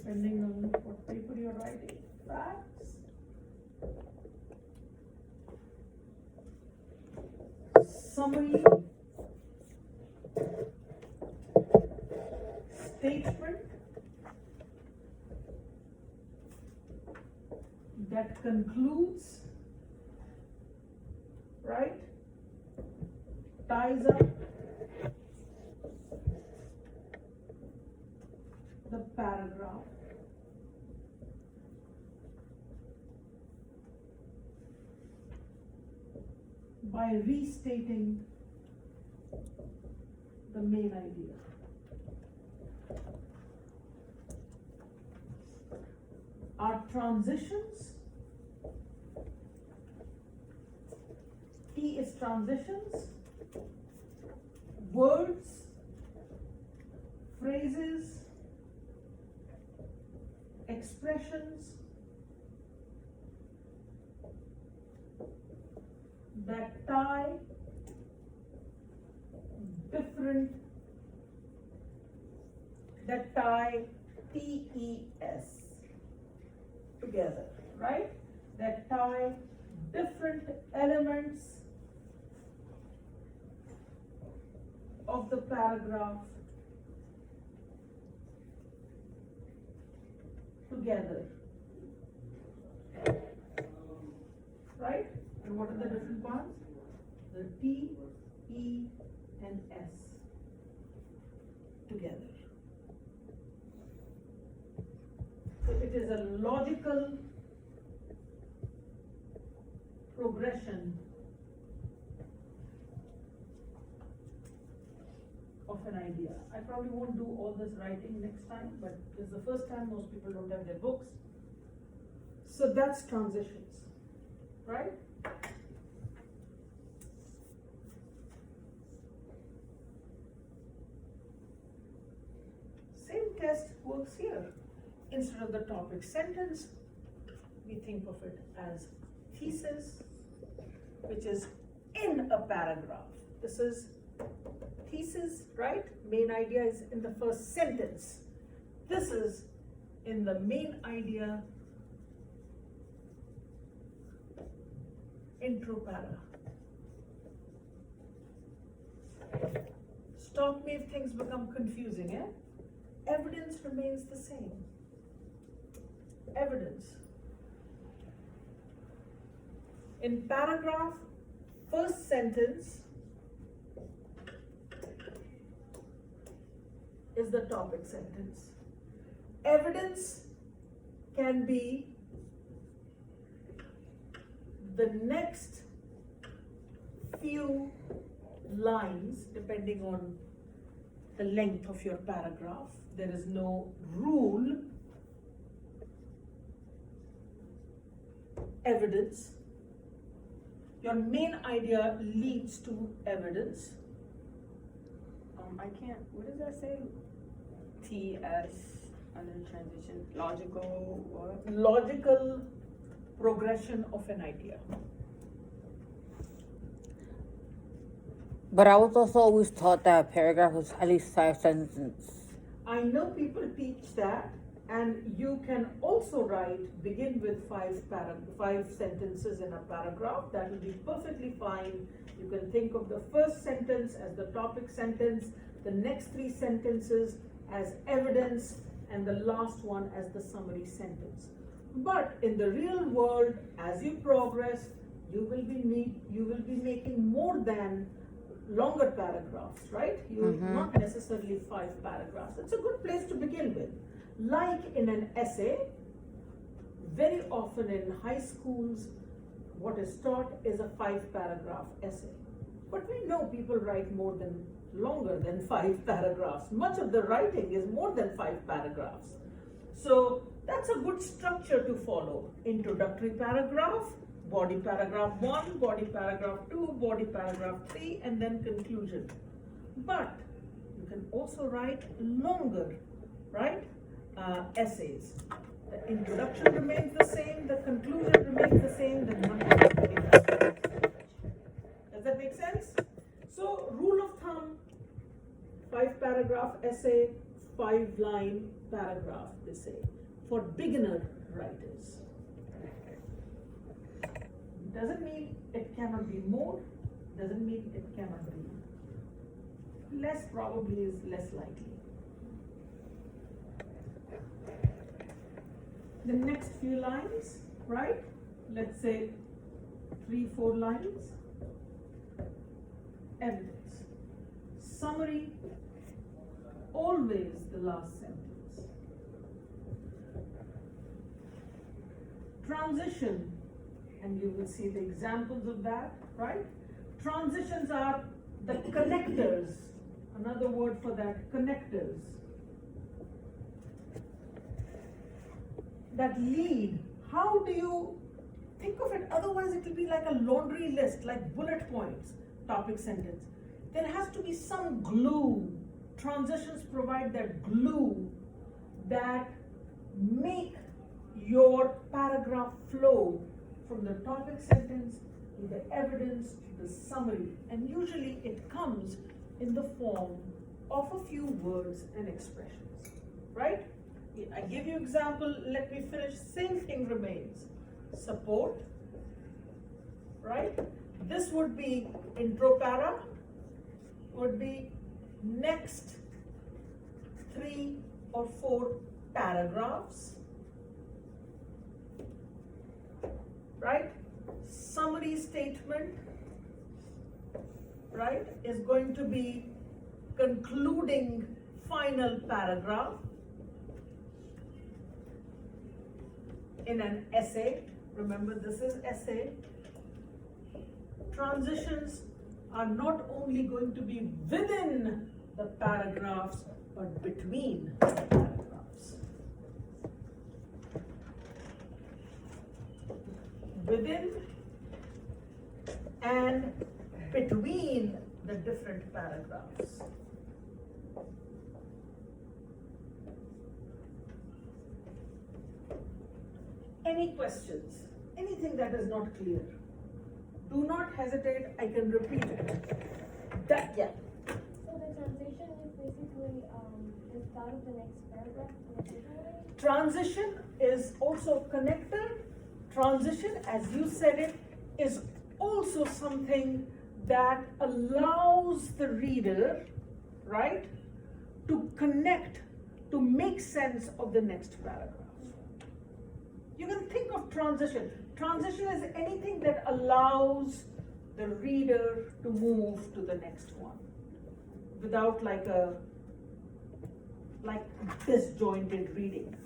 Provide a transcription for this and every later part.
depending on what paper you're writing. Facts. Summary. Statement that concludes, right? Ties up the paragraph. By restating the main idea. Are transitions. T is transitions, words, phrases, expressions that tie TES together, right? That tie different elements of the paragraph together, right? And what are the different parts? The T, E, and S together. So it is a logical progression of an idea. I probably won't do all this writing next time, but this is the first time most people don't have their books. So that's transitions, right? Same test works here. Instead of the topic sentence, we think of it as thesis, which is in a paragraph. This is thesis, right? Main idea is in the first sentence. This is in the main idea intro para. Stop me if things become confusing, eh? Evidence remains the same. Evidence. In paragraph, first sentence is the topic sentence. Evidence can be the next few lines depending on the length of your paragraph. There is no rule. Evidence. Your main idea leads to evidence. I can't, what does that say? TS and then transition, logical what? Logical progression of an idea. But I was also always taught that a paragraph was at least 5 sentences. I know people teach that, and you can also begin with five sentences in a paragraph. That will be perfectly fine. You can think of the first sentence as the topic sentence, the next 3 sentences as evidence, and the last one as the summary sentence. But in the real world, as you progress, you will be making more than longer paragraphs, right? Not necessarily 5 paragraphs. It's a good place to begin with. Like in an essay, very often in high schools, what is taught is a 5-paragraph essay. But we know people write longer than 5 paragraphs. Much of the writing is more than 5 paragraphs. So that's a good structure to follow. Introductory paragraph, body paragraph 1, body paragraph 2, body paragraph 3, and then conclusion. But you can also write longer, right? Essays. The introduction remains the same, the conclusion remains the same, then one paragraph. Does that make sense? So, rule of thumb, 5-paragraph essay, 5-line paragraph, they say. for beginner writers. Doesn't mean it cannot be more, doesn't mean it cannot be less, probably is less likely. The next few lines, right? Let's say 3-4 lines. Evidence. Summary, always the last sentence. Transition, and you will see the examples of that, right? Transitions are the connectors, another word for that, connectors, that lead. How do you think of it? Otherwise it will be like a laundry list, like bullet points, topic, sentence. There has to be some glue. Transitions provide that glue that make your paragraph flow from the topic sentence to the evidence to the summary, and usually it comes in the form of a few words and expressions, right? I give you example, let me finish, same thing remains. Support, right? This would be intro para, would be next 3 or 4 paragraphs, right? Summary statement, right, is going to be concluding final paragraph in an essay. Remember, this is essay. Transitions are not only going to be within the paragraphs, but between the paragraphs. Within and between the different paragraphs. Any questions? Anything that is not clear? Do not hesitate, I can repeat it. That, yeah. So the transition is basically the start of the next paragraph in a different way? Transition is also connector. Transition, as you said it, is also something that allows the reader, right, to connect, to make sense of the next paragraph. You can think of transition. Transition is anything that allows the reader to move to the next one without like disjointed reading.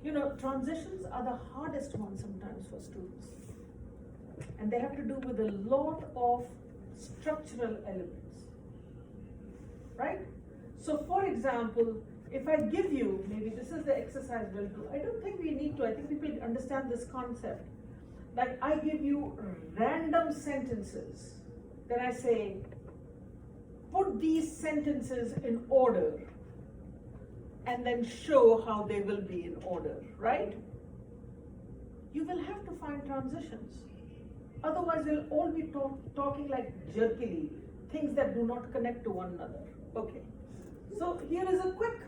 You know, transitions are the hardest ones sometimes for students. And they have to do with a lot of structural elements, right? So for example, if I give you, maybe this is the exercise we'll do. I don't think we need to, I think people understand this concept. Like I give you random sentences, then I say, put these sentences in order, and then show how they will be in order, right? You will have to find transitions. Otherwise, we'll all be talking like jerkily, things that do not connect to one another. Okay, so here is a quick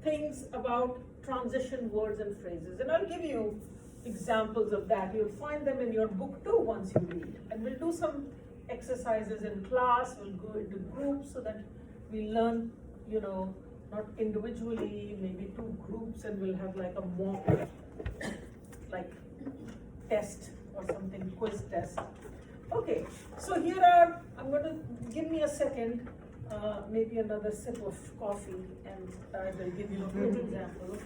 things about transition words and phrases, and I'll give you examples of that. You'll find them in your book too once you read, and we'll do some exercises in class. We'll go into groups so that we learn, you know, not individually, maybe 2 groups, and we'll have like a mock, like test or something, quiz test. Okay, so here are, I'm going to, give me a second, maybe another sip of coffee, and I will give you a good example.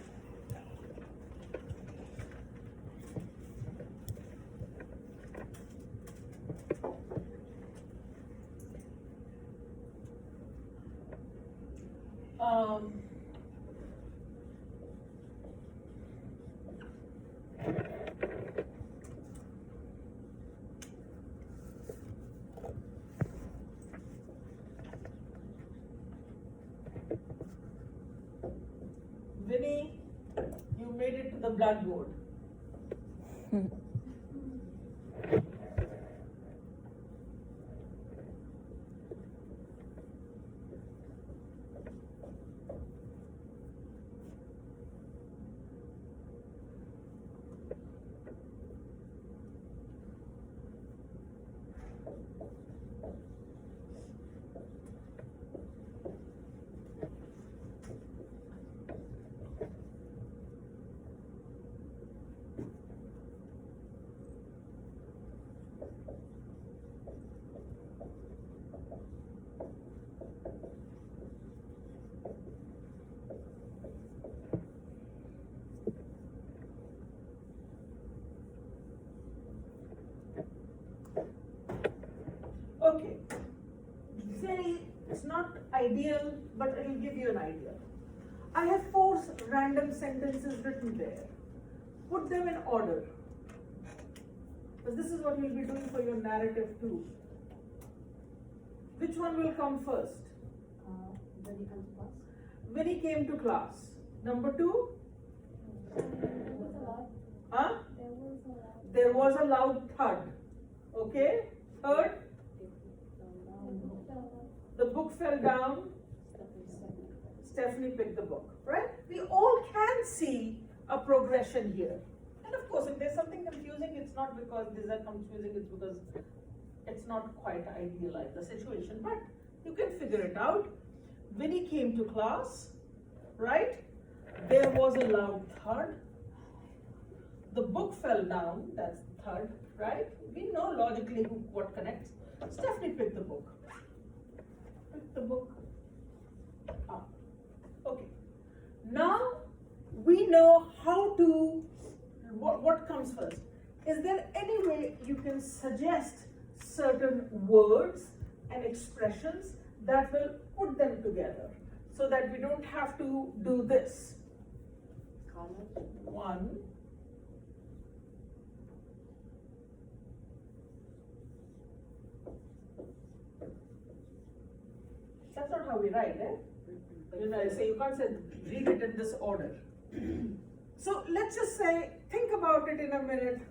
Vinny, you made it to the blackboard. ideal, but it'll give you an idea. I have 4 random sentences written there. Put them in order. Because this is what you'll be doing for your narrative too. Which one will come first? When he comes to class. When he came to class. Number 2? There was a lot. Huh? There was a lot. There was a loud thud. Okay? Third? The book fell down. Stephanie picked the book, right? We all can see a progression here. And of course, if there's something confusing, it's not because these are confusing, it's because it's not quite idealized, the situation, but you can figure it out. When he came to class, right? There was a loud thud. The book fell down, that's the thud, right? We know logically what connects. Stephanie picked the book. Picked the book up. Okay. Now we know how to, what comes first. Is there any way you can suggest certain words and expressions that will put them together so that we don't have to do this? Comment. 1. That's not how we write, eh? You know, so you can't say read it in this order. So let's just say, think about it in a minute.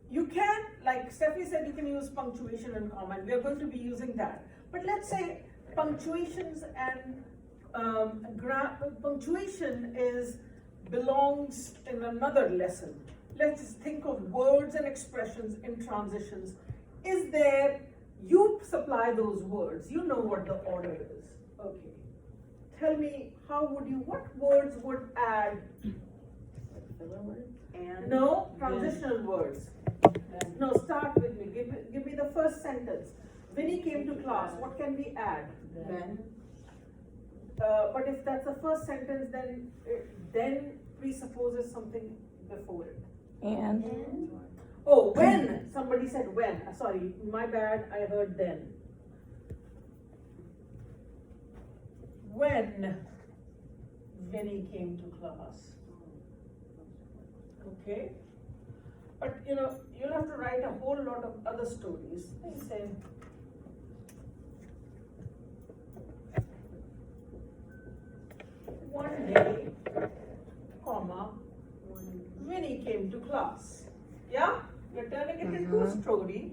You can, like Stephanie said, you can use punctuation and comma. We are going to be using that. But let's say punctuations and punctuation belongs in another lesson. Let's just think of words and expressions in transitions. Is there, you supply those words, you know what the order is. Okay. Tell me, what words would add? Filler words? And. No, transitional words. Then. No, start with me. Give me the first sentence. When he came to class, what can we add? Then. But if that's the first sentence, then presupposes something before it. And Oh, when. Somebody said when. Sorry, my bad. I heard then. When he came to class. Okay. But you'll have to write a whole lot of other stories. They say, one day, comma, when he came to class. Yeah? You're turning it into a story.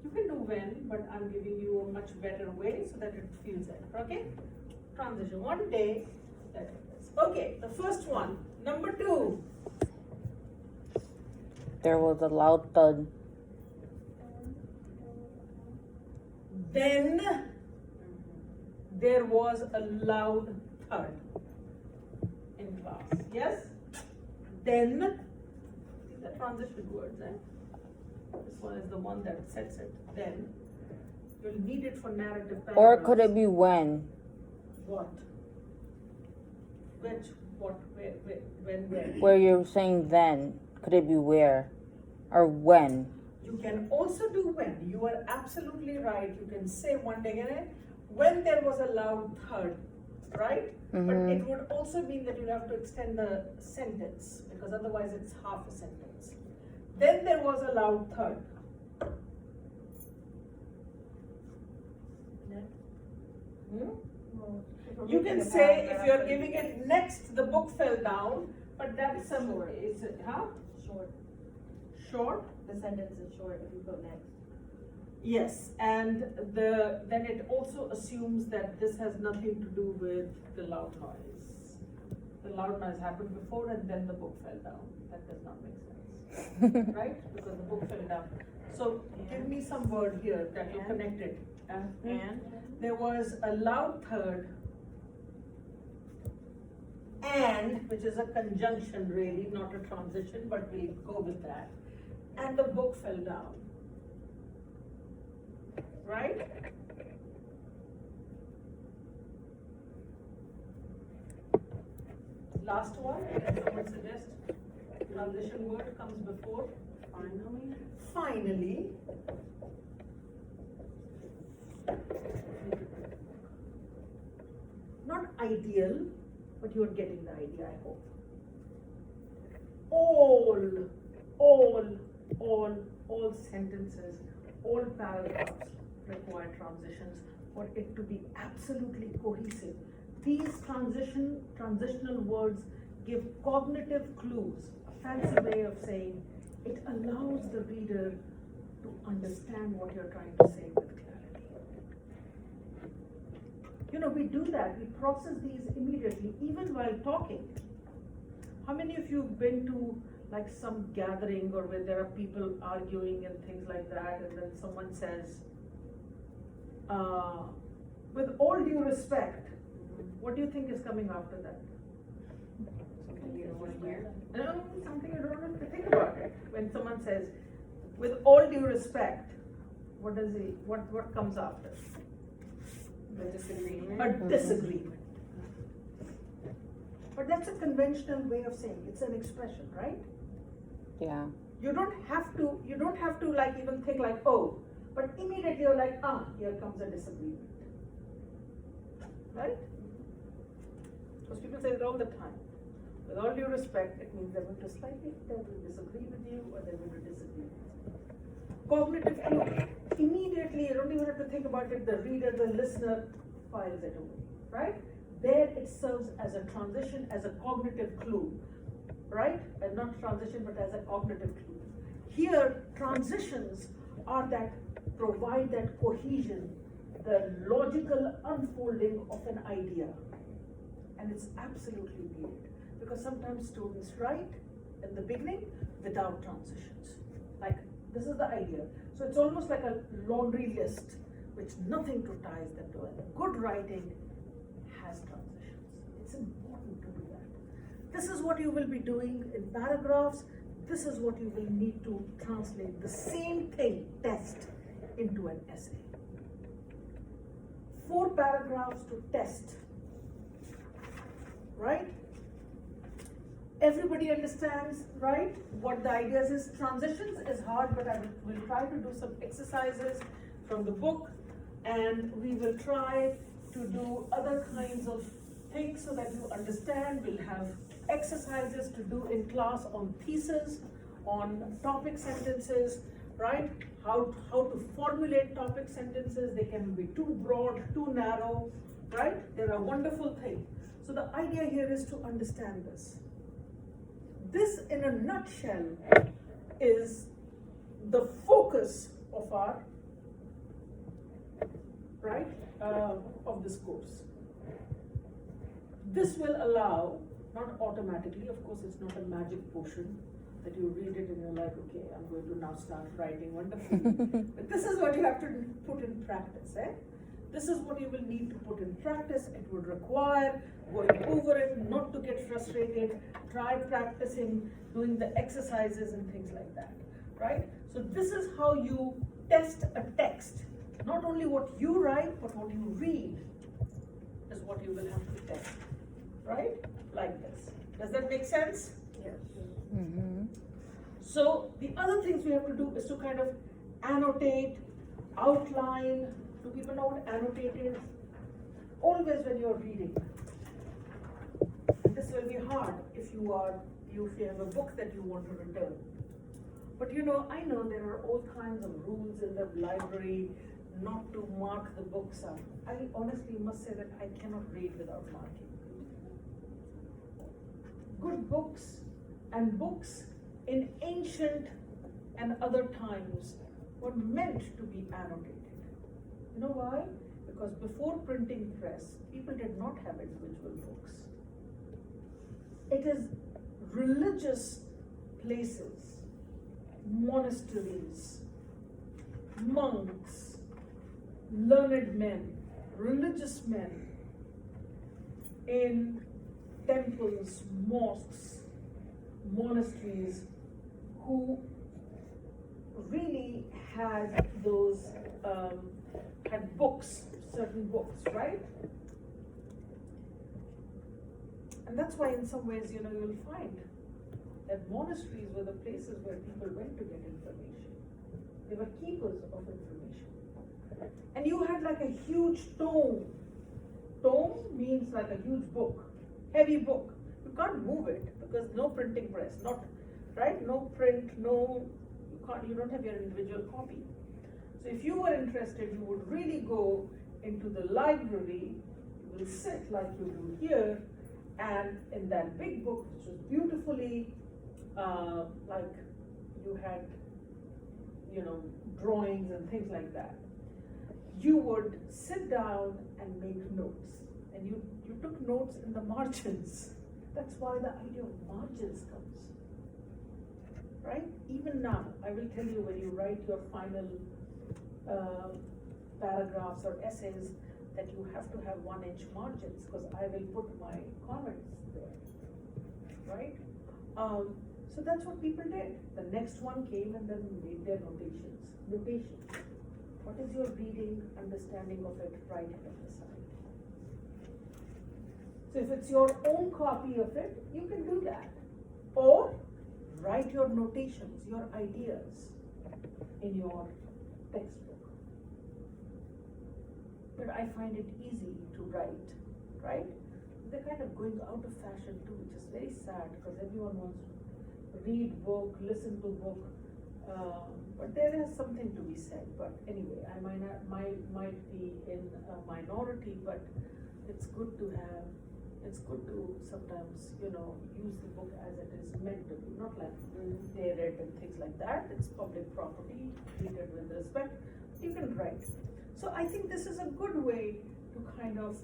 You can do when, but I'm giving you a much better way so that it feels like, okay? Transition. One day, okay, the first one. Number 2. there was a loud thud. Then there was a loud thud in class. Yes? Then, these are transition words, eh? This one is the one that sets it. Then, you'll need it for narrative paragraphs. Or could it be when? What? Which, what, where, when, where? Where you're saying then. Could it be where? Or when? You can also do when. You are absolutely right. You can say one day again, when there was a loud thud, right? But it would also mean that you have to extend the sentence because otherwise it's half a sentence. Then there was a loud thud. You can say if you're giving it next, the book fell down, but that's some way. Is it, huh? Short. Short? The sentence is short if you go next. Yes, and then it also assumes that this has nothing to do with the loud noise. The loud noise happened before and then the book fell down. That does not make sense, right? Because the book fell down. So give me some word here that you connected. And. There was a loud thud, and, which is a conjunction really, not a transition, but we'll go with that. And the book fell down. Right? Last one, someone suggest transition word comes before. Finally. Finally. ideal, but you're getting the idea, I hope. All sentences, all paragraphs require transitions for it to be absolutely cohesive. These transitional words give cognitive clues, a fancy way of saying it allows the reader to understand what you're trying to say with clarity. We do that, we process these immediately, even while talking. How many of you have been to like some gathering or where there are people arguing and things like that, and then someone says, with all due respect, what do you think is coming after that? Something you don't want to hear. No, something you don't have to think about it. When someone says, with all due respect, what comes after? A disagreement. A disagreement. But that's a conventional way of saying it's an expression, right? Yeah. You don't have to like even think like, oh, but immediately you're like, here comes a disagreement. Right? Because people say it all the time. With all due respect, it means they're going to disagree with you, or they're going to disagree with you. Cognitive clue. Immediately, you don't even have to think about it, the reader, the listener files it away, right? There it serves as a transition, as a cognitive clue, right? And not transition, but as a cognitive clue. Here, transitions are that provide that cohesion, the logical unfolding of an idea. And it's absolutely needed, because sometimes students write in the beginning without transitions. Like, this is the idea. So it's almost like a laundry list, which nothing to ties them to it. Good writing has transitions. It's important to do that. This is what you will be doing in paragraphs. This is what you will need to translate the same thing, test, into an essay. 4 paragraphs to test, right? Everybody understands, right, what the ideas is. Transitions is hard, but I will try to do some exercises from the book, and we will try to do other kinds of things so that you understand. We'll have exercises to do in class on thesis, on topic sentences, right? How to formulate topic sentences. They can be too broad, too narrow, right? They're a wonderful thing. So the idea here is to understand this. This, in a nutshell, is the focus of our, right, of this course. This will allow, not automatically, of course it's not a magic potion that you read it and you're like, okay, I'm going to now start writing wonderfully. But this is what you have to put in practice, eh? This is what you will need to put in practice. It would require going over it, not to get frustrated, try practicing, doing the exercises and things like that, right? So this is how you test a text. Not only what you write, but what you read is what you will have to test, right? Like this. Does that make sense? Yes. Mm-hmm. So the other things we have to do is to kind of annotate, outline. Do people know what annotate is? Always when you're reading. This will be hard if you have a book that you want to return. But I know there are all kinds of rules in the library not to mark the books up. I honestly must say that I cannot read without marking. Good books and books in ancient and other times were meant to be annotated. You know why? Because before printing press, people did not have individual books. It is religious places, monasteries, monks, learned men, religious men in temples, mosques, monasteries, who really had those had books, certain books, right? And that's why in some ways, you'll find that monasteries were the places where people went to get information. They were keepers of information. And you had like a huge tome. Tome means means like a huge book, heavy book. You can't move it because no printing press, not, right? No print, you don't have your individual copy. So if you were interested, you would really go into the library, you will sit like you do here, and in that big book, which was beautifully, like you had, drawings and things like that, you would sit down and make notes. And you took notes in the margins. That's why the idea of margins comes. Right? Even now, I will tell you when you write your final paragraphs or essays that you have to have 1-inch margins because I will put my comments there. Right? So that's what people did. The next one came and then made their notations. What is your reading, understanding of it, right at the side? So if it's your own copy of it, you can do that. Or write your notations, your ideas in your textbook. But I find it easy to write, right? They're kind of going out of fashion too, which is very sad because everyone wants to read book, listen to book. But there is something to be said. But anyway, I might be in a minority, but it's good to sometimes, use the book as it is meant to be, not like tear it and things like that. It's public property, treated with respect. You can write. So I think this is a good way to kind of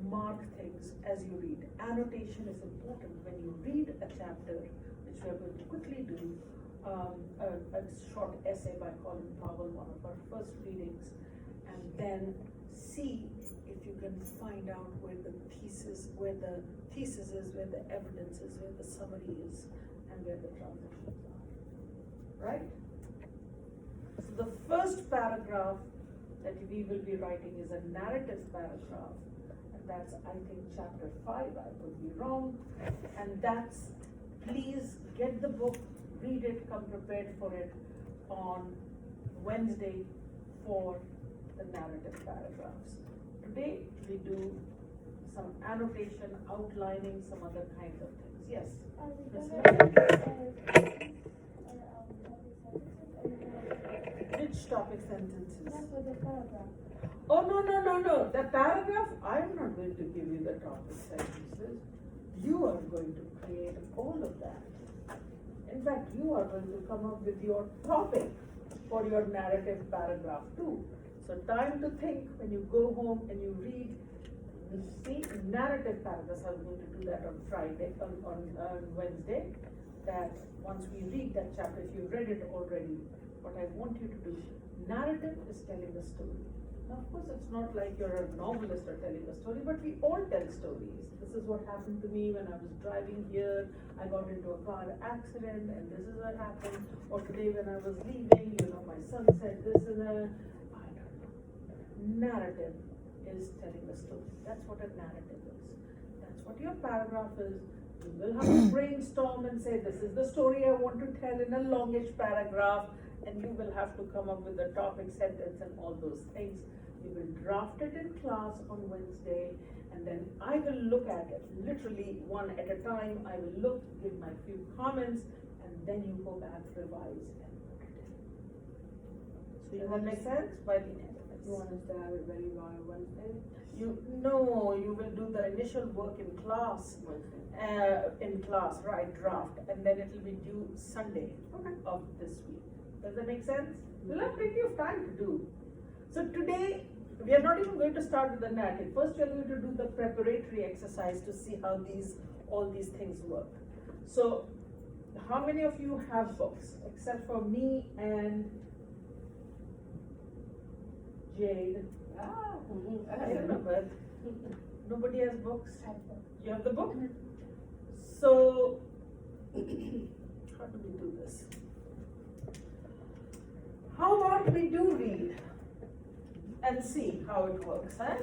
mark things as you read. Annotation is important when you read a chapter, which we are going to quickly do. A short essay by Colin Powell, one of our first readings, and then see if you can find out where the thesis is, where the evidence is, where the summary is, and where the transitions are. Right? So the first paragraph that we will be writing is a narrative paragraph, and that's, I think, chapter 5, I could be wrong, and that's, please get the book, read it, come prepared for it on Wednesday for the narrative paragraphs. Today we do some annotation, outlining some other kinds of things. Yes? Which topic sentences? That's for the paragraph. Oh, no. The paragraph, I'm not going to give you the topic sentences. You are going to create all of that. In fact, you are going to come up with your topic for your narrative paragraph too. So time to think when you go home and you read the narrative paragraphs. I'm going to do that on Friday, on Wednesday. That once we read that chapter, if you've read it already, what I want you to do, narrative is telling a story. Now, of course, it's not like you're a novelist or telling a story, but we all tell stories. This is what happened to me when I was driving here. I got into a car accident, and this is what happened. Or today when I was leaving, my son said this is I don't know. Narrative is telling a story. That's what a narrative is. That's what your paragraph is. You will have to brainstorm and say, this is the story I want to tell in a longish paragraph, and you will have to come up with a topic, sentence, and all those things. We will draft it in class on Wednesday, and then I will look at it, literally one at a time. I will look, give my few comments, and then you go back, revise, and put it in. So does that make sense? By the end. You want us to have it ready by Wednesday? You will do the initial work in class. Right, draft, and then it will be due Sunday of this week. Does that make sense? We'll have plenty of time to do. So today, we are not even going to start with the narrative. First, we are going to do the preparatory exercise to see how all these things work. So, how many of you have books, except for me and Jade? I remember. Nobody has books? You have the book? So, how do we do this? How about we do read and see how it works, huh?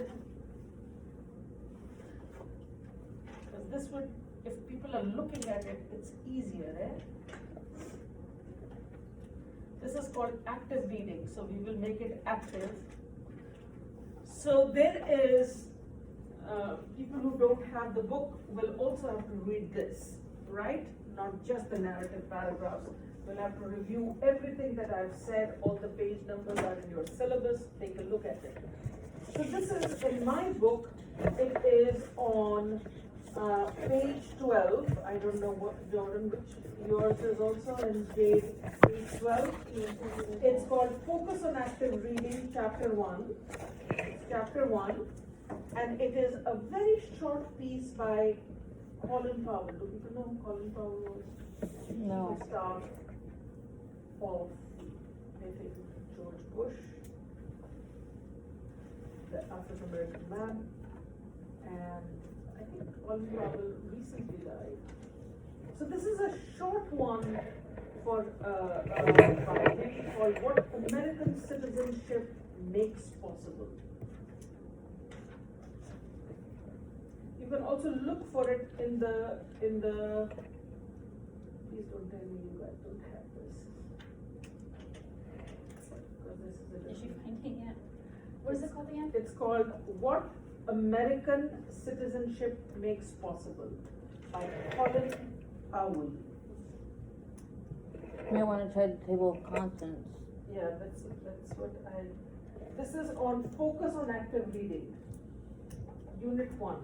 Because this would, if people are looking at it, it's easier, eh? This is called active reading, so we will make it active. So there is people who don't have the book will also have to read this, right? Not just the narrative paragraphs. We'll have to review everything that I've said, all the page numbers are in your syllabus, take a look at it. So this is, in my book, it is on page 12. I don't know what, Jordan, which yours is also in page 12. It's called Focus on Active Reading, Chapter 1. Chapter 1. And it is a very short piece by Colin Powell. Do people know who Colin Powell was? No. The star of, I think, George Bush, the African American man, and I think Colin Powell recently died. So this is a short one for by him called What American Citizenship Makes Possible. You can also look for it in the please don't tell me you guys don't have this. Because this is a Is she different- finding it? What is it called again? It's called What American Citizenship Makes Possible by Colin Powell. May want to try the table of contents. Yeah, that's what I. This is on Focus on Active Reading, Unit 1.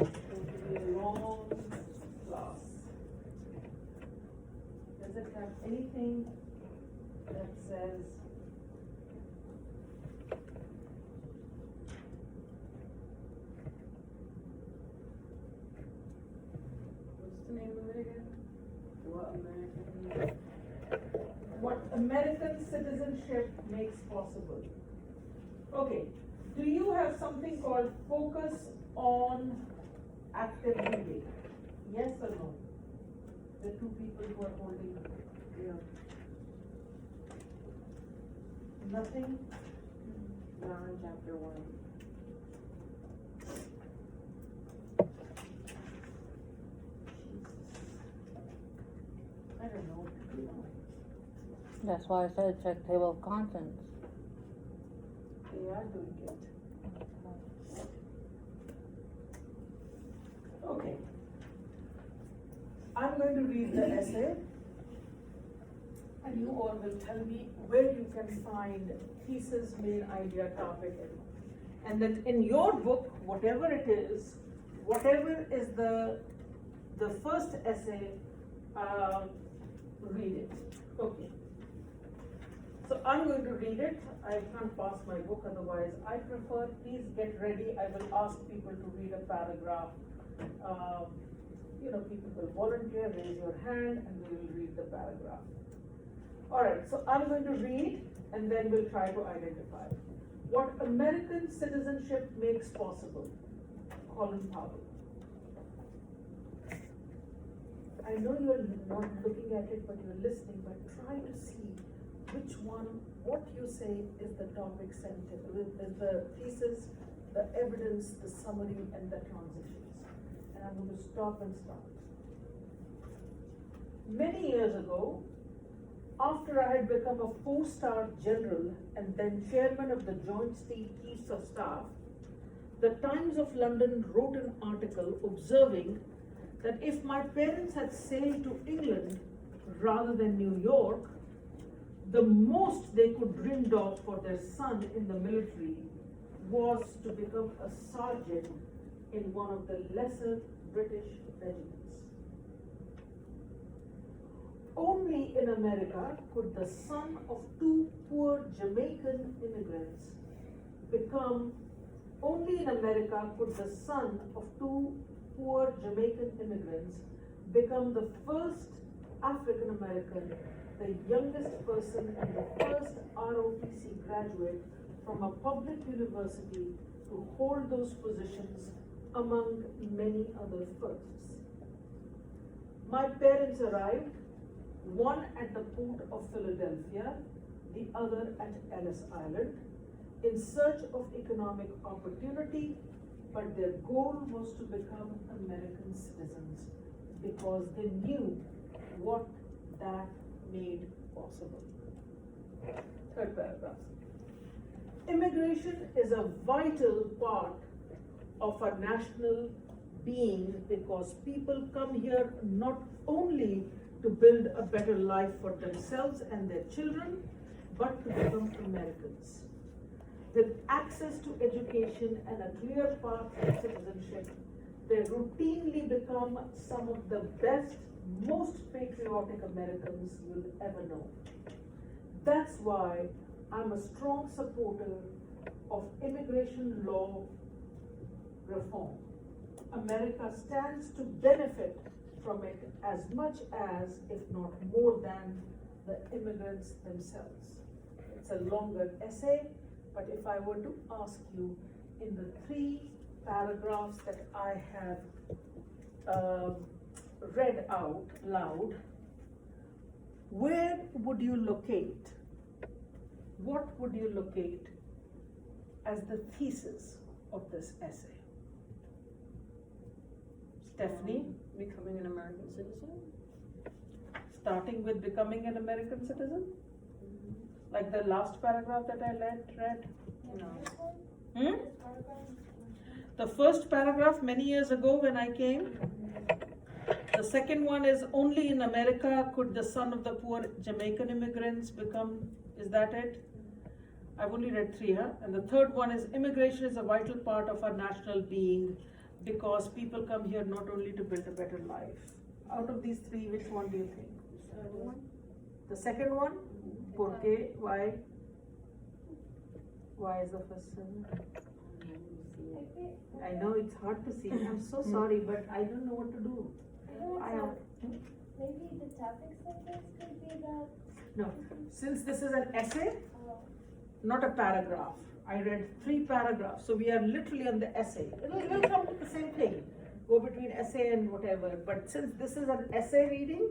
It's going to be a long class. Does it have anything that says What's the name of it again? What what American? American citizenship makes possible? Okay, do you have something called Focus on Active Reading? Yes or no? The two people who are holding it. Yeah. Nothing? John, chapter 1. I don't know. That's why I said check table of contents. They are doing it. Okay. I'm going to read the essay, and you all will tell me where you can find thesis, main idea, topic, and then in your book, whatever it is, whatever is the first essay, read it. Okay. So I'm going to read it. I can't pass my book, otherwise I prefer, please get ready. I will ask people to read a paragraph. People will volunteer, raise your hand, and we will read the paragraph. All right, so I'm going to read, and then we'll try to identify. What American citizenship makes possible. Colin Powell. I know you're not looking at it, but you're listening, but try to see which one, what you say is the topic center, is the thesis, the evidence, the summary, and the transitions. And I'm going to stop and start. Many years ago, after I had become a 4-star general and then chairman of the Joint Chiefs of Staff, the Times of London wrote an article observing that if my parents had sailed to England rather than New York, the most they could dreamed of for their son in the military was to become a sergeant in one of the lesser British regiments. Only in America could the son of two poor Jamaican immigrants become the first African American, the youngest person, and the first ROTC graduate from a public university to hold those positions among many other firsts. My parents arrived, one at the port of Philadelphia, the other at Ellis Island, in search of economic opportunity, but their goal was to become American citizens because they knew what that made possible. Third paragraph. Immigration is a vital part of our national being because people come here not only to build a better life for themselves and their children, but to become Americans. With access to education and a clear path to citizenship, they routinely become some of the best, most patriotic Americans you'll ever know. That's why I'm a strong supporter of immigration law reform. America stands to benefit from it as much as, if not more than, the immigrants themselves. It's a longer essay, but if I were to ask you in the 3 paragraphs that I have read out loud, where would you locate? What would you locate as the thesis of this essay? Stephanie? Becoming an American citizen? Starting with becoming an American citizen? Like the last paragraph that I read? No. The first paragraph many years ago when I came. The second one is only in America could the son of the poor Jamaican immigrants become, is that it? I've only read 3, huh? And the third one is immigration is a vital part of our national being because people come here not only to build a better life. Out of these 3, which one do you think? The second one? ¿Por qué? Why? Why is the first one? I know it's hard to see. I'm so sorry, but I don't know what to do. Maybe the topic sentence could be that. No, since this is an essay, not a paragraph. I read 3 paragraphs, so we are literally on the essay. It'll come to the same thing. Go between essay and whatever. But since this is an essay reading,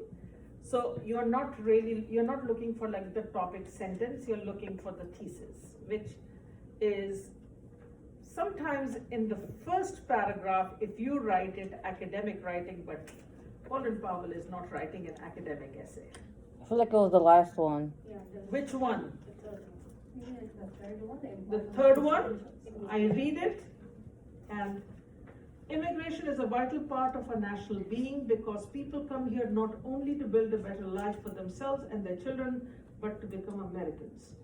so you're not looking for like the topic sentence, you're looking for the thesis, which is sometimes in the first paragraph, if you write it academic writing, but Colin Powell is not writing an academic essay. I feel like it was the last one. Which one? The third one. The third one, I read it, and immigration is a vital part of our national being because people come here not only to build a better life for themselves and their children, but to become Americans.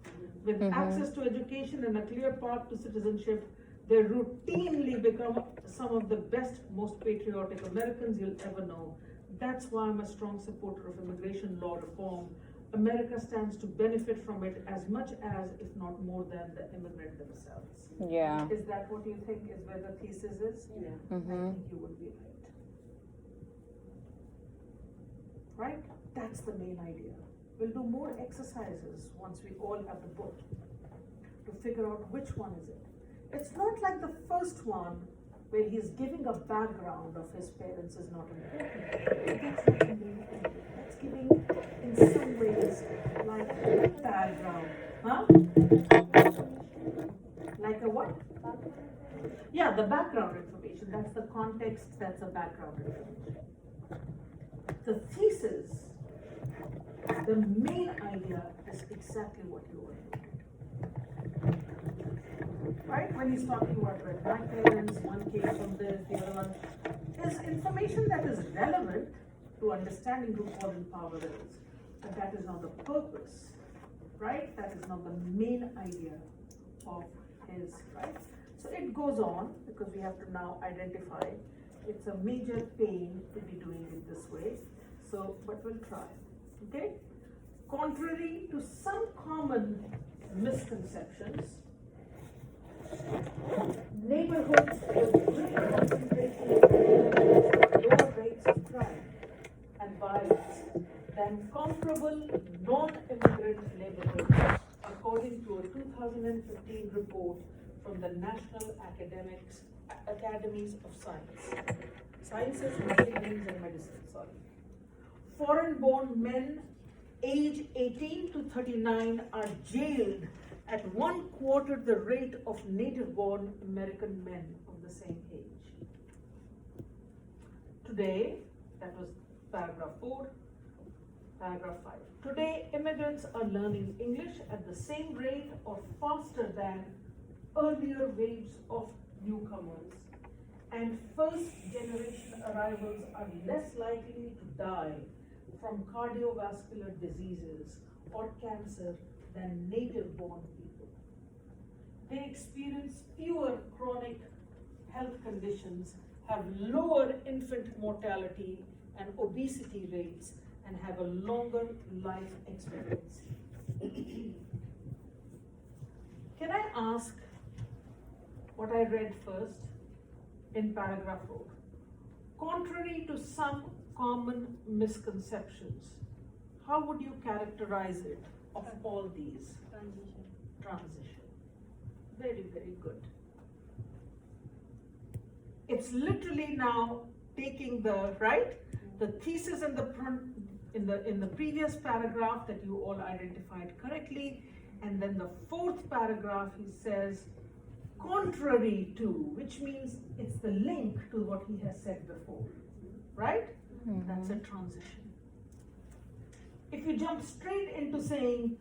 With access to education and a clear path to citizenship, they routinely become some of the best, most patriotic Americans you'll ever know. That's why I'm a strong supporter of immigration law reform. America stands to benefit from it as much as, if not more than, the immigrant themselves. Yeah. Is that what you think is where the thesis is? Yeah. I think you would be right. Right? That's the main idea. We'll do more exercises once we all have the book to figure out which one is it. It's not like the first one where he's giving a background of his parents is not important. That's not the main idea. That's giving, in some ways, like a background. Huh? Like a what? Yeah, the background information. That's the context, that's the background information. The thesis, the main idea is exactly what you want. Right? When he's talking about red my parents, one came from this, the other one, is information that is relevant to understanding who Colin Powell is. But that is not the purpose, right? That is not the main idea of his, right? So it goes on, because we have to now identify. It's a major pain to be doing it this way. So, but we'll try, okay? Contrary to some common misconceptions, neighborhoods with great concentration of lower rates of crime and violence than comparable non-immigrant neighborhoods, according to a 2015 report from the National Academies of Sciences, Engineering and Medicine, Foreign-born men age 18 to 39 are jailed at 1/4 the rate of native-born American men of the same age. Today, that was paragraph 4. paragraph 5. Today, immigrants are learning English at the same rate or faster than earlier waves of newcomers, and first generation arrivals are less likely to die from cardiovascular diseases or cancer than native born people. They experience fewer chronic health conditions, have lower infant mortality and obesity rates, and have a longer life expectancy. Can I ask what I read first in paragraph 4? Contrary to some common misconceptions, how would you characterize it of all these? Transition. Transition. Very, very good. It's literally now taking the thesis in the front, in the previous paragraph that you all identified correctly, and then the fourth paragraph he says contrary to, which means it's the link to what he has said before, right? That's a transition. If you jump straight into saying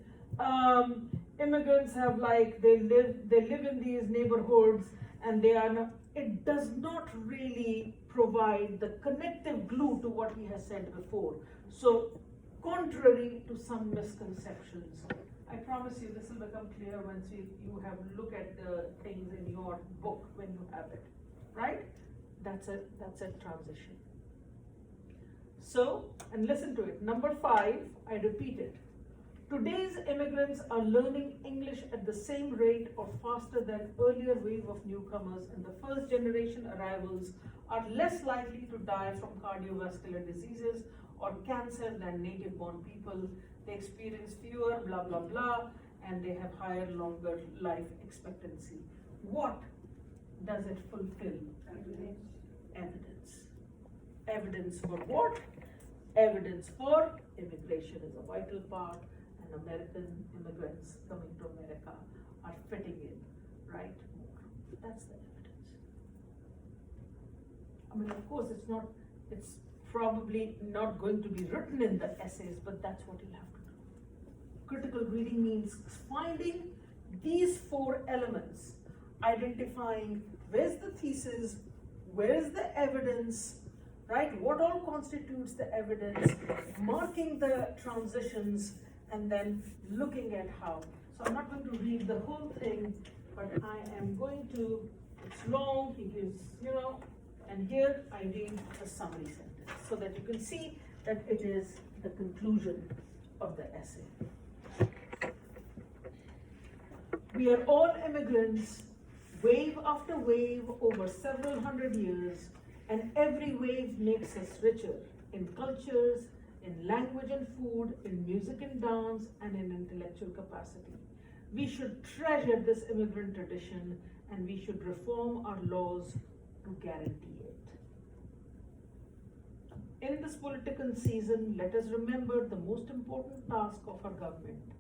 immigrants have they live in these neighborhoods and they are not, it does not really provide the connective glue to what he has said before. So, contrary to some misconceptions, I promise you this will become clear once you have look at the things in your book when you have it, right? That's a transition. So, and listen to it. Number 5, I repeat it. Today's immigrants are learning English at the same rate or faster than earlier wave of newcomers, and the first generation arrivals are less likely to die from cardiovascular diseases or cancer than native born people. They experience fewer blah blah blah, and they have higher, longer life expectancy. What does it fulfill? Evidence. Evidence for what? Evidence for immigration is a vital part, and American immigrants coming to America are fitting in, right? That's the evidence. I mean, of course, it's probably not going to be written in the essays, but that's what you'll have to do. Critical reading means finding these 4 elements, identifying where's the thesis, where is the evidence, right? What all constitutes the evidence, marking the transitions, and then looking at how. So I'm not going to read the whole thing, but I am going to, it's long, he gives, and here I read a summary sentence so that you can see that it is the conclusion of the essay. We are all immigrants, wave after wave over several hundred years, and every wave makes us richer in cultures, in language and food, in music and dance, and in intellectual capacity. We should treasure this immigrant tradition, and we should reform our laws to guarantee it. In this political season, let us remember the most important task of our government.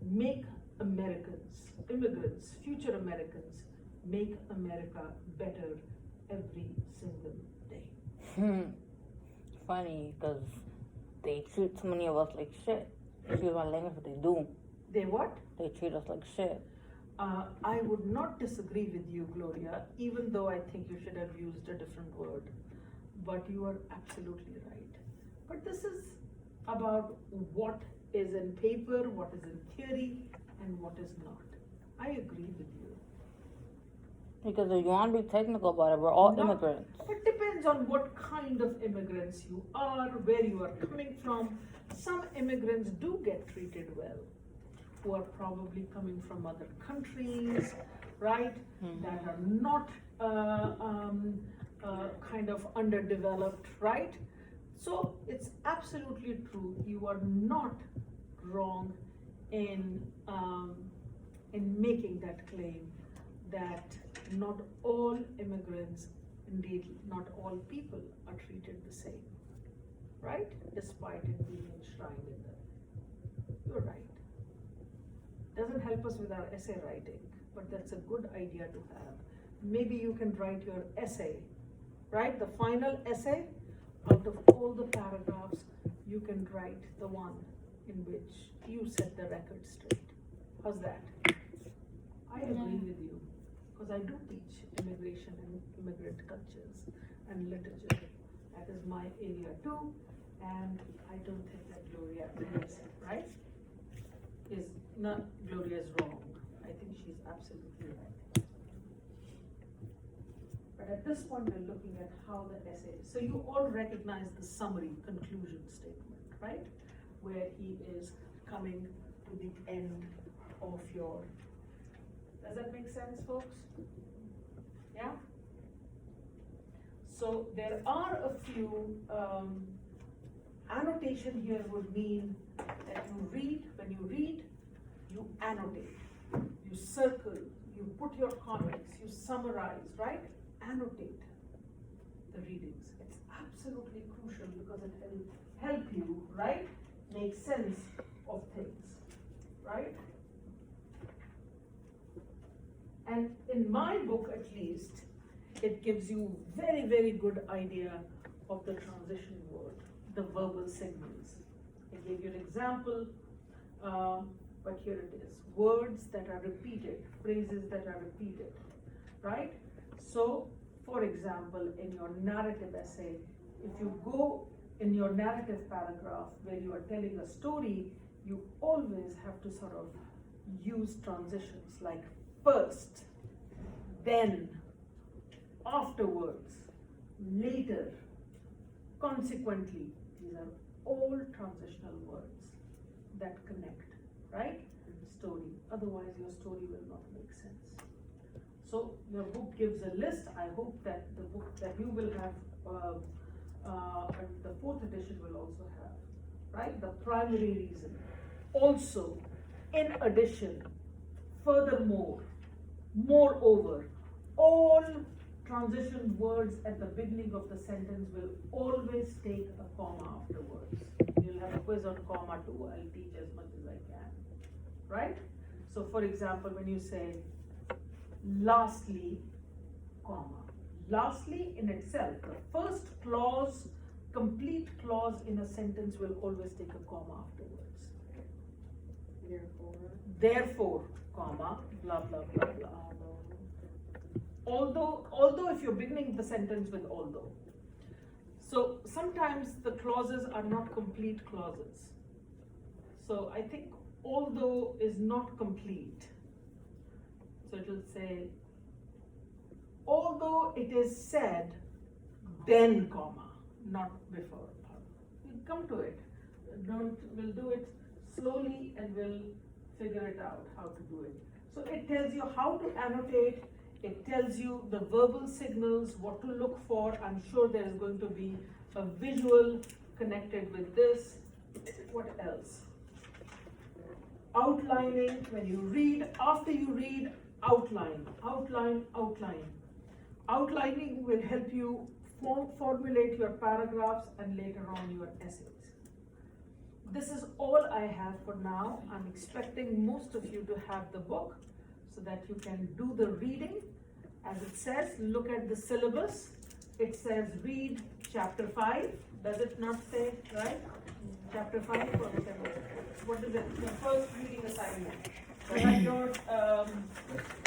Make Americans, immigrants, future Americans, make America better every single day. Funny, because they treat so many of us like shit. Excuse my language, but they do. They what? They treat us like shit. I would not disagree with you, Gloria, even though I think you should have used a different word. But you are absolutely right. But this is about what is in paper, what is in theory, and what is not. I agree with you. Because if you want to be technical about it, we're all immigrants. It depends on what kind of immigrants you are, where you are coming from. Some immigrants do get treated well, who are probably coming from other countries, right? That are not kind of underdeveloped, right? So it's absolutely true. You are not wrong in making that claim that not all immigrants, indeed not all people, are treated the same, right? Despite it being enshrined in them. You're right. Doesn't help us with our essay writing, but that's a good idea to have. Maybe you can write your essay, right? The final essay, out of all the paragraphs, you can write the one in which you set the record straight. How's that? I agree with you, because I do teach immigration and immigrant cultures and literature. That is my area too, and I don't think that Gloria is right. Is not Gloria is wrong. I think she's absolutely right. But at this point, we're looking at how the essay is. So you all recognize the summary conclusion statement, right? Where he is coming to the end of your. Does that make sense, folks? Yeah? So there are a few, annotation here would mean that you read, when you read, you annotate, you circle, you put your comments, you summarize, right? Annotate the readings. It's absolutely crucial because it will help you, right? Make sense of things, right? And in my book, at least, it gives you very, very good idea of the transition word, the verbal signals. I gave you an example, but here it is. Words that are repeated, phrases that are repeated, right? So, for example, in your narrative essay, if you go in your narrative paragraph where you are telling a story, you always have to sort of use transitions like first, then, afterwards, later, consequently. These are all transitional words that connect, right? Story. Otherwise, your story will not make sense. So your book gives a list. I hope that the book that you will have, the 4th edition will also have, right? The primary reason. Also, in addition, furthermore, moreover, all transition words at the beginning of the sentence will always take a comma afterwards. You'll have a quiz on comma too. I'll teach as much as I can, right? So for example, when you say, lastly, comma. Lastly in itself, the first clause, complete clause in a sentence will always take a comma afterwards. Therefore, comma, blah, blah, blah, blah. Although if you're beginning the sentence with although. So sometimes the clauses are not complete clauses. So I think although is not complete. So it will say, although it is said, then comma, not before. We'll come to it. We'll do it slowly and we'll figure it out how to do it. So it tells you how to annotate. It tells you the verbal signals, what to look for. I'm sure there is going to be a visual connected with this. What else? Outlining, when you read, after you read, outline, outline, outline. Outlining will help you formulate your paragraphs and later on your essays. This is all I have for now. I'm expecting most of you to have the book so that you can do the reading. As it says, look at the syllabus. It says read chapter 5. Does it not say, right? Chapter 5 or whatever. What is it? Your first reading assignment. You had your,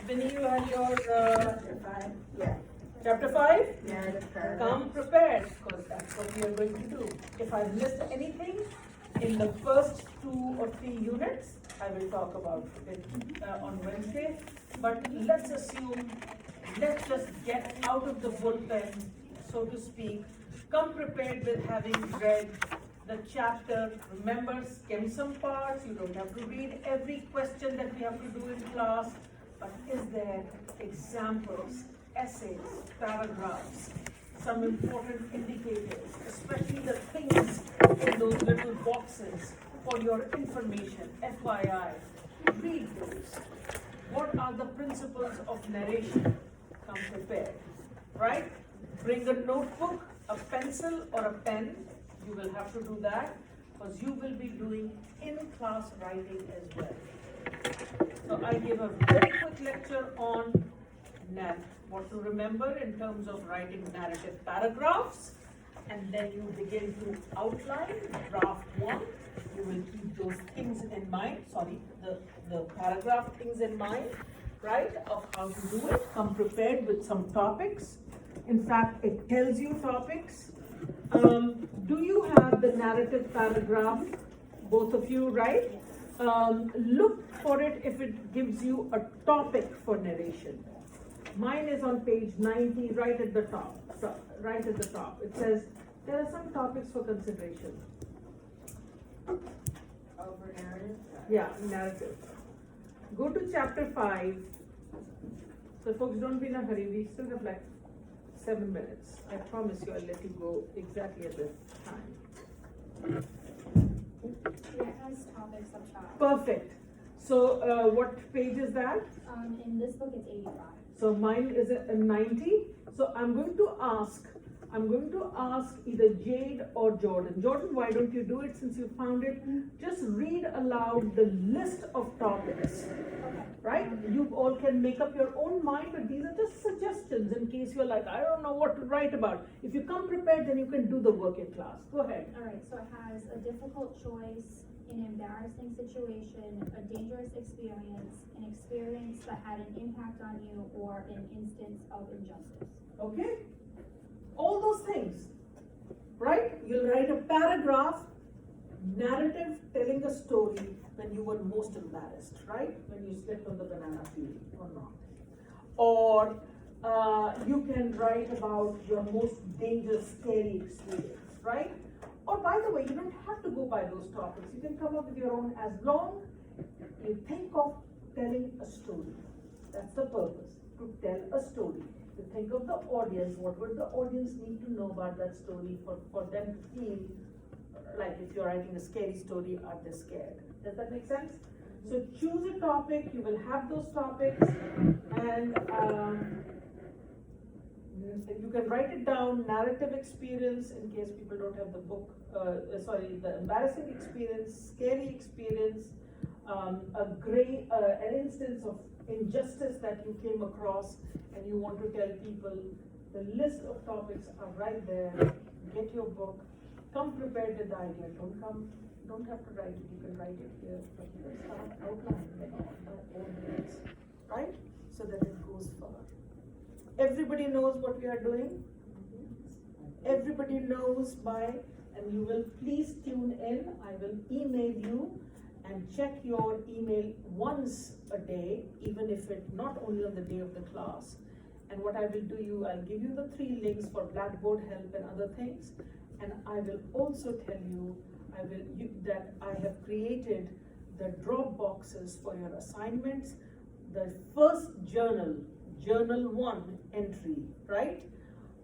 Vinny, you had your, Chapter 5. yeah. Chapter 5? Narrative paragraph. Come prepared, because that's what we are going to do. If I've missed anything in the first 2 or 3 units, I will talk about it on Wednesday. But let's assume, let's just get out of the bullpen, so to speak. Come prepared with having read the chapter. Remember, skim some parts. You don't have to read every question that we have to do in class. But is there examples, essays, paragraphs, some important indicators, especially the things in those little boxes for your information, FYI. Read those. What are the principles of narration? Come prepared, right? Bring a notebook, a pencil or a pen. You will have to do that because you will be doing in-class writing as well. So I gave a very quick lecture on what to remember in terms of writing narrative paragraphs. and then you begin to outline draft one. You will keep those things in mind, the paragraph things in mind, right, of how to do it. Come prepared with some topics. In fact, it tells you topics. Do you have the narrative paragraph? Both of you, right? Look for it if it gives you a topic for narration. Mine is on page 90, right at the top. Right at the top. It says, there are some topics for consideration. Over narrative? Yeah, narrative. Go to chapter 5. So folks, don't be in a hurry. We still have like 7 minutes. I promise you I'll let you go exactly at this time. Yeah, it has topics up top. Perfect. So what page is that? In this book, it's 85. So mine is a 90. So I'm going to ask either Jade or Jordan. Jordan, why don't you do it since you found it? Just read aloud the list of topics, right? You all can make up your own mind, but these are just suggestions in case you're like, I don't know what to write about. If you come prepared, then you can do the work in class. Go ahead. All right, so it has a difficult choice, an embarrassing situation, a dangerous experience, an experience that had an impact on you, or an instance of injustice. Okay? All those things, right? You'll write a paragraph, narrative telling a story when you were most embarrassed, right? When you slipped on the banana peel or not. Or you can write about your most dangerous, scary experience, right? Or by the way, you don't have to go by those topics. You can come up with your own as long you think of telling a story. That's the purpose, to tell a story. To think of the audience, what would the audience need to know about that story for them to feel like if you're writing a scary story, are they scared? Does that make sense? So choose a topic, you will have those topics, and you can write it down, narrative experience, in case people don't have the book, the embarrassing experience, scary experience, an instance of injustice that you came across and you want to tell people. The list of topics are right there. Get your book, come prepared with the idea. Don't have to write it, you can write it here, but you can start outlining it on your own words, right? So that it goes far. Everybody knows what we are doing? Everybody knows and you will please tune in. I will email you and check your email once a day, even if it not only on the day of the class. And what I will do, I'll give you the 3 links for Blackboard help and other things. And I will also tell you, that I have created the drop boxes for your assignments. The first journal 1 entry, right?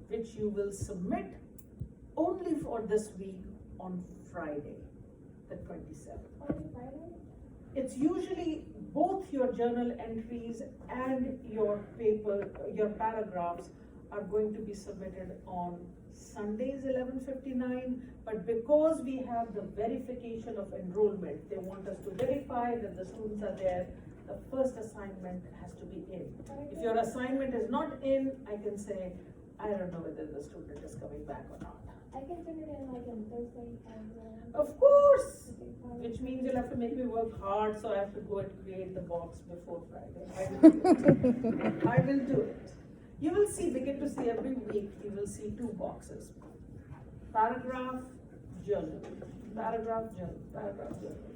Which you will submit only for this week on Friday, the 27th. It's usually both your journal entries and your paragraphs are going to be submitted on Sundays 11:59, but because we have the verification of enrollment, they want us to verify that the students are there, the first assignment has to be in. If your assignment is not in, I can say, I don't know whether the student is coming back or not. I can turn it in like on Thursday and Of course! Which means you'll have to make me work hard, so I have to go and create the box before Friday. I will do it. You will begin to see every week, you will see 2 boxes. Paragraph, journal. Paragraph, journal. Paragraph, journal.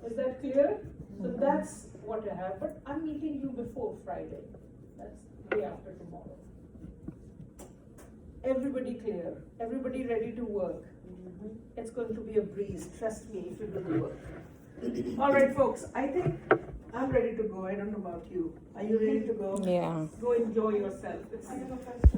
Is that clear? So that's what I have, but I'm meeting you before Friday. That's day after tomorrow. Everybody clear? Everybody ready to work? It's going to be a breeze, trust me, if you do the work. All right, folks, I think I'm ready to go. I don't know about you. Are you ready to go? Yeah. Go enjoy yourself. I have a question.